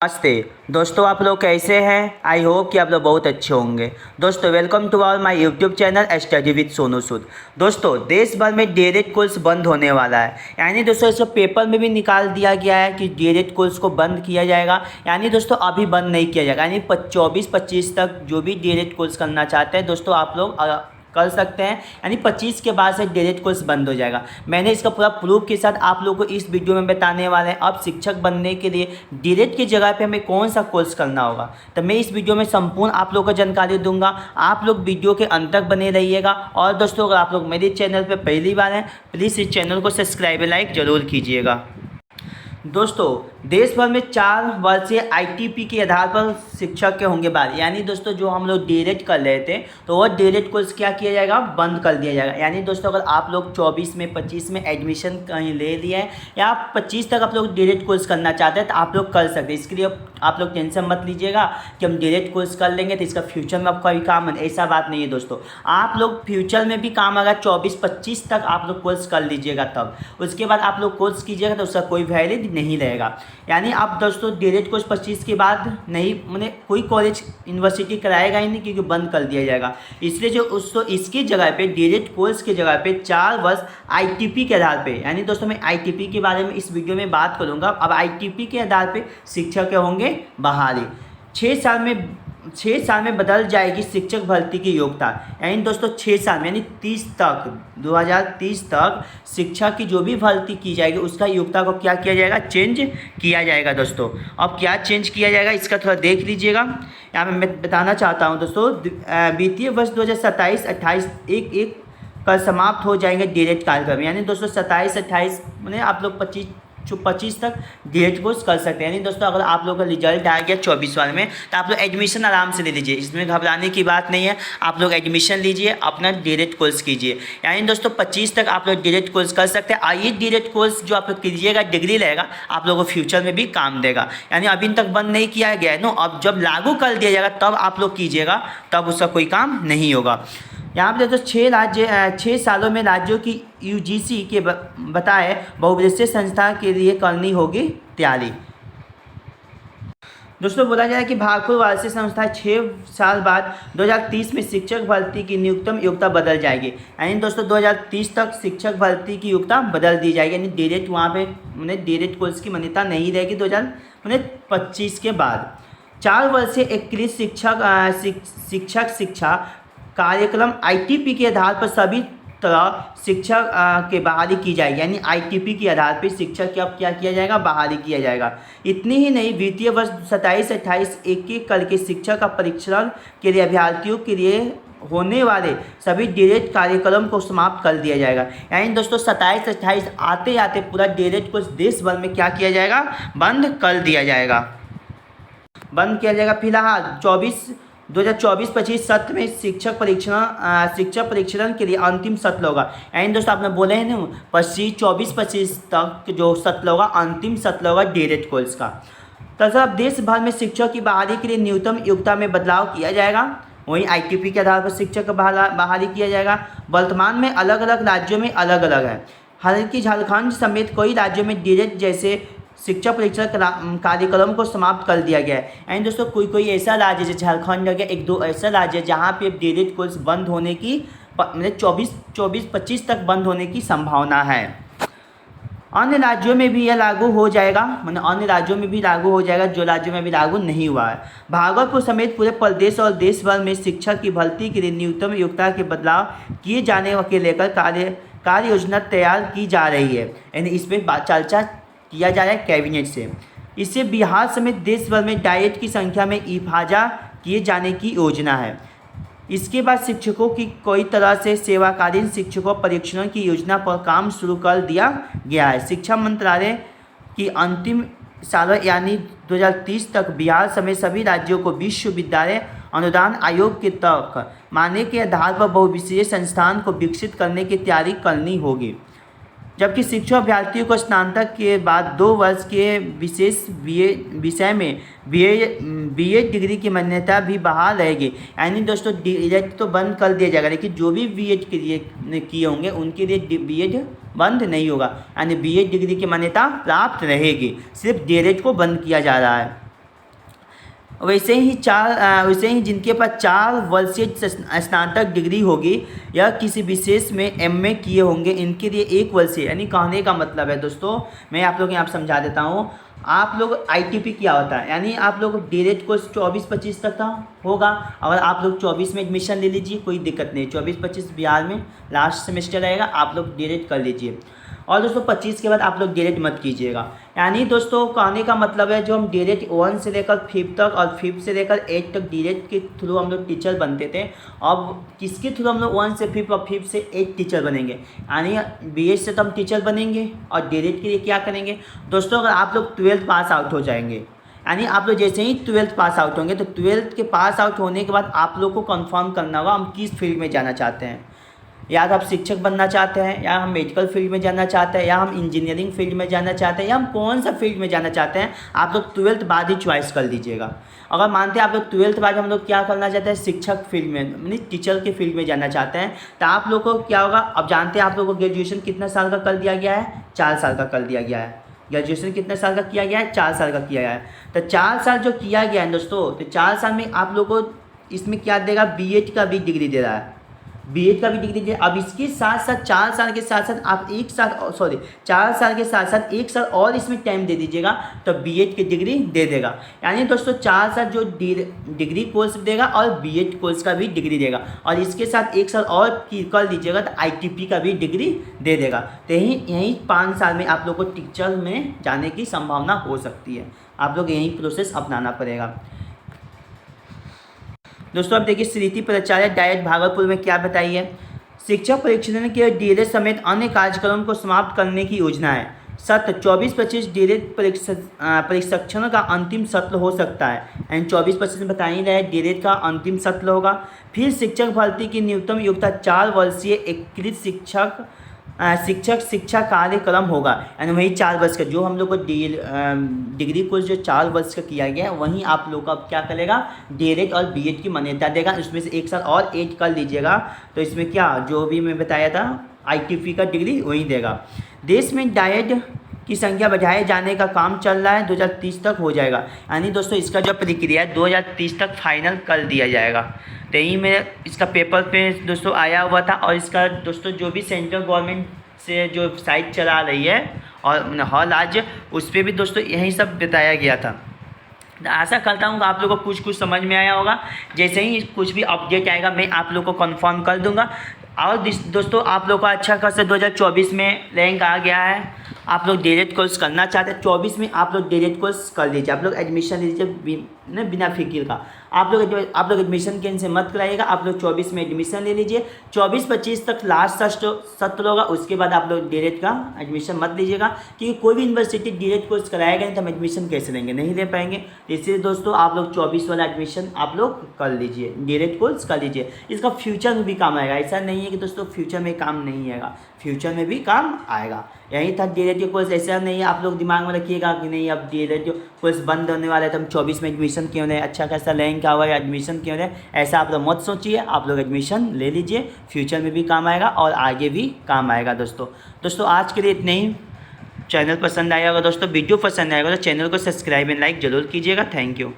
नमस्ते दोस्तों, आप लोग कैसे हैं। आई होप कि आप लोग बहुत अच्छे होंगे। दोस्तों welcome to our my YouTube channel study with Sonu Sood. दोस्तों देश भर में डीएलएड कोर्स बंद होने वाला है, यानी दोस्तों इसको पेपर में भी निकाल दिया गया है कि डीएलएड कोर्स को बंद किया जाएगा। यानी दोस्तों अभी बंद नहीं किया जाएगा, यानी 24-25 तक जो भी डीएलएड कोर्स करना चाहते हैं दोस्तों आप लोग कर सकते हैं। यानी 25 के बाद से डीएलएड कोर्स बंद हो जाएगा। मैंने इसका पूरा प्रूफ के साथ आप लोगों को इस वीडियो में बताने वाले हैं। अब शिक्षक बनने के लिए डीएलएड की जगह पे हमें कौन सा कोर्स करना होगा, तो मैं इस वीडियो में संपूर्ण आप लोगों को जानकारी दूंगा। आप लोग वीडियो के अंत तक बने रहिएगा। और दोस्तों अगर आप लोग मेरे चैनल पर पहली बार हैं प्लीज़ इस चैनल को सब्सक्राइब लाइक ज़रूर कीजिएगा। दोस्तों देश भर में 4 वर्षीय आईटीपी के आधार पर शिक्षक के होंगे बाद, यानी दोस्तों जो हम लोग डीएलएड कर रहे थे तो वह डीएलएड कोर्स क्या किया जाएगा, बंद कर दिया जाएगा। यानी दोस्तों अगर आप लोग 24 में 25 में एडमिशन कहीं ले लिए हैं या 25 तक आप लोग डीएलएड कोर्स करना चाहते हैं तो आप लोग कर सकते हैं। इसके लिए आप लोग टेंशन मत लीजिएगा कि हम डीएलएड कोर्स कर लेंगे तो इसका फ्यूचर में आपका भी काम है, ऐसा बात नहीं है। दोस्तों आप लोग फ्यूचर में भी काम आएगा, 24-25 तक आप लोग कोर्स कर लीजिएगा, तब उसके बाद आप लोग कोर्स कीजिएगा तो उसका कोई वैलिड नहीं रहेगा। यानी आप दोस्तों डीएलएड कोर्स 25 के बाद नहीं, मैंने कोई कॉलेज यूनिवर्सिटी कराएगा ही नहीं क्योंकि बंद कर दिया जाएगा। इसलिए जो उसको इसकी जगह पे डीएलएड कोर्स की जगह पे 4 वर्ष आईटीपी के आधार पे, यानी दोस्तों मैं आईटीपी के बारे में इस वीडियो में बात करूंगा। अब आईटीपी के आधार पे शिक्षक होंगे बहाली। 6 साल में बदल जाएगी शिक्षक भर्ती की योग्यता। यानी दोस्तों 6 साल में यानी 30 तक 2030 तक शिक्षा की जो भी भर्ती की जाएगी उसका योग्यता को क्या किया जाएगा, चेंज किया जाएगा। दोस्तों अब क्या चेंज किया जाएगा इसका थोड़ा देख लीजिएगा। यहाँ पे मैं बताना चाहता हूँ दोस्तों वित्तीय वर्ष 2027-28 एक कल समाप्त हो जाएंगे डीएलएड कार्यक्रम। यानी दोस्तों 27-28 मैंने आप लोग 25 तक डीएलएड कोर्स कर सकते हैं। यानी दोस्तों अगर आप लोगों का रिजल्ट आ गया 24 वाले में तो आप लोग एडमिशन आराम से ले लीजिए, इसमें घबराने की बात नहीं है। आप लोग एडमिशन लीजिए, अपना डीएलएड कोर्स कीजिए। यानी दोस्तों 25 तक आप लोग डीएलएड कोर्स कर सकते हैं। ये डीएलएड कोर्स जो आप लोग कीजिएगा डिग्री रहेगा, आप लोगों को फ्यूचर में भी काम देगा। यानी अभी तक बंद नहीं किया गया है नो, अब जब लागू कर दिया जाएगा तब आप लोग कीजिएगा, तब उसका कोई काम नहीं होगा। यहाँ पे दोस्तों 6 सालों में राज्यों की यूजीसी के बताए बहुउद्देशीय संस्था के लिए करनी होगी तैयारी। दोस्तों बोला जाए कि भागपुर वार्षिक संस्था 6 साल बाद 2030 में शिक्षक भर्ती की न्यूनतम योग्यता बदल जाएगी। यानी दोस्तों 2030 तक शिक्षक भर्ती की योग्यता बदल दी जाएगी। यानी डीएलएड वहाँ पे डीएलएड कोर्स की मान्यता नहीं रहेगी 2025 के बाद। 4 वर्षीय 21 शिक्षक शिक्षा कार्यक्रम आईटीपी के आधार पर सभी तरह शिक्षक के बहाली की जाएगी। यानी आईटीपी के आधार पर शिक्षक की अब क्या किया जाएगा, बहाली किया जाएगा। इतनी ही नहीं, वित्तीय वर्ष 27-28 एक करके शिक्षक का परीक्षण के लिए अभ्यर्थियों के लिए होने वाले सभी डीएलएड कार्यक्रम को समाप्त कर दिया जाएगा। यानी दोस्तों 27-28 आते आते पूरा डीएलएड को देश भर में क्या किया जाएगा, बंद कर दिया जाएगा, बंद किया जाएगा। फिलहाल 2024-25 सत्र में शिक्षक परीक्षण के लिए अंतिम सत्र होगा। यानी दोस्तों आपने बोले हैं ना 24-25 तक जो सत्र होगा अंतिम सत्र होगा डीएलएड कोर्स का। तथा देश भर में शिक्षक की बहाली के लिए न्यूनतम योग्यता में बदलाव किया जाएगा। वहीं आईटीपी के आधार पर शिक्षक का बहाली किया जाएगा। वर्तमान में अलग अलग राज्यों में अलग अलग है। हालांकि झारखंड समेत कई राज्यों में डीएलएड जैसे शिक्षा परीक्षण कार्यक्रम को समाप्त कर दिया गया है। यानी दोस्तों कोई ऐसा राज्य जैसे झारखंड हो गया, 1-2 ऐसा राज्य है जहाँ पे डीएलएड कोर्स बंद होने की मतलब 24-25 तक बंद होने की संभावना है। अन्य राज्यों में भी यह लागू हो जाएगा, मतलब अन्य राज्यों में भी लागू हो जाएगा जो राज्यों में भी लागू नहीं हुआ है। भागलपुर समेत पूरे प्रदेश और देश भर में शिक्षक की भर्ती के लिए न्यूनतम योग्यता के बदलाव किए जाने के लेकर कार्य योजना तैयार की जा रही है। यानी इस पर चर्चा किया जा रहा है कैबिनेट से। इससे बिहार समेत देश भर में डाइट की संख्या में इफाजा किए जाने की योजना है। इसके बाद शिक्षकों की कोई तरह से सेवाकालीन शिक्षकों परीक्षण की योजना पर काम शुरू कर दिया गया है। शिक्षा मंत्रालय की अंतिम साल यानी 2030 तक बिहार समेत सभी राज्यों को विश्वविद्यालय अनुदान आयोग के तक मानने के आधार पर बहुविषयीय संस्थान को विकसित करने की तैयारी करनी होगी। जबकि शिक्षक अभ्यर्थियों को स्नातक के बाद 2 वर्ष के विशेष विषय में बीएड डिग्री की मान्यता भी बहाल रहेगी। यानी दोस्तों डीएलएड तो बंद कर दिया जाएगा, लेकिन जो भी बीएड के लिए किए होंगे उनके लिए बीएड बंद नहीं होगा, यानी बीएड डिग्री की मान्यता प्राप्त रहेगी। सिर्फ डीएलएड को बंद किया जा रहा है। वैसे ही जिनके पास 4 वर्षीय स्नातक डिग्री होगी या किसी विशेष में एमए किए होंगे, इनके लिए 1 वर्षीय, यानी कहने का मतलब है दोस्तों, मैं आप लोग यहाँ समझा देता हूँ। आप लोग आईटीपी क्या होता है, यानी आप लोग डायरेक्ट कोर्स 24-25 तक का होगा। अगर आप लोग 24 में एडमिशन ले लीजिए, कोई दिक्कत नहीं, 24-25 बिहार में लास्ट सेमेस्टर रहेगा, आप लोग डायरेक्ट कर लीजिए। और दोस्तों 25 के बाद आप लोग डायरेक्ट मत कीजिएगा। यानी दोस्तों कहने का मतलब है, जो हम डायरेक्ट 1 से लेकर 5 तक और 5 से लेकर 8 तक डायरेक्ट के थ्रू हम लोग टीचर बनते थे, अब किसके थ्रू हम लोग 1 से 5 और 5 से 8 टीचर बनेंगे। यानी बीएड से तो हम टीचर बनेंगे और डायरेक्ट के लिए क्या करेंगे दोस्तों, अगर आप लोग 12th पास आउट हो जाएंगे, यानी आप लोग जैसे ही 12th पास आउट होंगे, तो 12th के पास आउट होने के बाद आप लोग को कंफर्म करना होगा हम किस फील्ड में जाना चाहते हैं। या तो आप शिक्षक बनना चाहते हैं, या हम मेडिकल फील्ड में जाना चाहते हैं, या हम इंजीनियरिंग फील्ड में जाना चाहते हैं, या हम कौन सा फील्ड में जाना चाहते हैं, आप लोग 12th बाद ही चॉइस कर लीजिएगा। अगर मानते हैं आप लोग 12th बाद हम लोग क्या करना चाहते हैं, शिक्षक फील्ड में, यानी टीचर के फील्ड में जाना चाहते हैं, तो आप लोग को क्या होगा, अब जानते हैं आप लोग को ग्रेजुएशन कितना साल का कर दिया गया है, 4 साल का कर दिया गया है। ग्रेजुएशन कितने साल का किया गया है, 4 साल का किया गया है। तो 4 साल जो किया गया है दोस्तों, तो 4 साल में आप लोग को इसमें क्या देगा, बीएड का भी डिग्री दे रहा है, बीएड का भी डिग्री दे। अब इसके साथ साथ 4 साल के साथ साथ आप 4 साल के साथ साथ 1 साल और इसमें टाइम दे दीजिएगा, तो बीएड की डिग्री दे देगा। यानी दोस्तों 4 साल जो डिग्री कोर्स देगा और बीएड कोर्स का भी डिग्री देगा, और इसके साथ 1 साल और कर लीजिएगा तो आईटीपी का भी डिग्री दे देगा। तो यही 5 साल में आप लोग को टीचर में जाने की संभावना हो सकती है। आप लोग यही प्रोसेस अपनाना पड़ेगा। दोस्तों अब देखिए, स्मृति प्राचार्य डायरेक्ट भागलपुर में क्या बताई है, शिक्षक प्रशिक्षण के डीएलएड समेत अन्य कार्यक्रम को समाप्त करने की योजना है। सत्र 24-25 डीएलएड प्रशिक्षण का अंतिम सत्र हो सकता है, यानी 24-25 में बता ही रहे डीएलएड का अंतिम सत्र होगा। फिर शिक्षक भर्ती की न्यूनतम योग्यता 4 वर्षीय एकीकृत शिक्षा कार्यक्रम होगा, यानी वही 4 वर्ष का जो हम लोग को डिग्री कोर्स जो 4 वर्ष का किया गया है, वहीं आप लोग का अब क्या करेगा, डीएलएड और बीएड की मान्यता देगा। इसमें से 1 साल और ऐड कर लीजिएगा, तो इसमें क्या जो भी मैं बताया था आईटीपी का डिग्री वही देगा। देश में डायट की संख्या बढ़ाए जाने का काम चल रहा है, 2030 तक हो जाएगा। यानी दोस्तों इसका जो प्रक्रिया है 2030 तक फाइनल कर दिया जाएगा। तो यही मेरे इसका पेपर पे दोस्तों आया हुआ था, और इसका दोस्तों जो भी सेंट्रल गवर्नमेंट से जो साइट चला रही है और हॉल आज, उस पर भी दोस्तों यही सब बताया गया था। आशा करता हूँ कि आप लोगों को कुछ समझ में आया होगा। जैसे ही कुछ भी अपडेट आएगा मैं आप लोग को कंफर्म कर दूंगा। और दोस्तों आप लोग का अच्छा खासा 2024 में रैंक आ गया है, आप लोग डायरेक्ट कोर्स करना चाहते हैं 24 में, आप लोग डायरेक्ट कोर्स कर लीजिए, आप लोग एडमिशन लीजिए बिना फिक्र का। आप लोग एडमिशन कैंसिल से मत कराइएगा, आप लोग 24 में एडमिशन ले लीजिए। 24-25 तक लास्ट सत्र होगा, उसके बाद आप लोग डायरेक्ट का एडमिशन मत लीजिएगा, क्योंकि कोई भी यूनिवर्सिटी डायरेक्ट कोर्स कराएगा नहीं तो हम एडमिशन कैसे लेंगे, नहीं ले पाएंगे। इसलिए दोस्तों आप लोग 24 वाला एडमिशन आप लोग कर लीजिए, डायरेक्ट कोर्स कर लीजिए। इसका फ्यूचर में भी काम आएगा, ऐसा नहीं है कि दोस्तों फ्यूचर में काम नहीं आएगा, फ्यूचर में भी काम आएगा। यही था डायरेक्ट कोर्स, ऐसा नहीं है आप लोग दिमाग में रखिएगा कि नहीं अब डायरेक्ट कोर्स बंद होने वाला है तो हम 24 में एडमिशन क्यों लें, अच्छा खासा रैंक आ हुआ है एडमिशन क्यों लें, ऐसा आप लोग मत सोचिए। आप लोग एडमिशन ले लीजिए, फ्यूचर में भी काम आएगा और आगे भी काम आएगा। दोस्तों आज के लिए इतने ही। चैनल पसंद आया होगा दोस्तों, वीडियो पसंद आएगा तो चैनल को सब्सक्राइब एंड लाइक जरूर कीजिएगा। Thank you.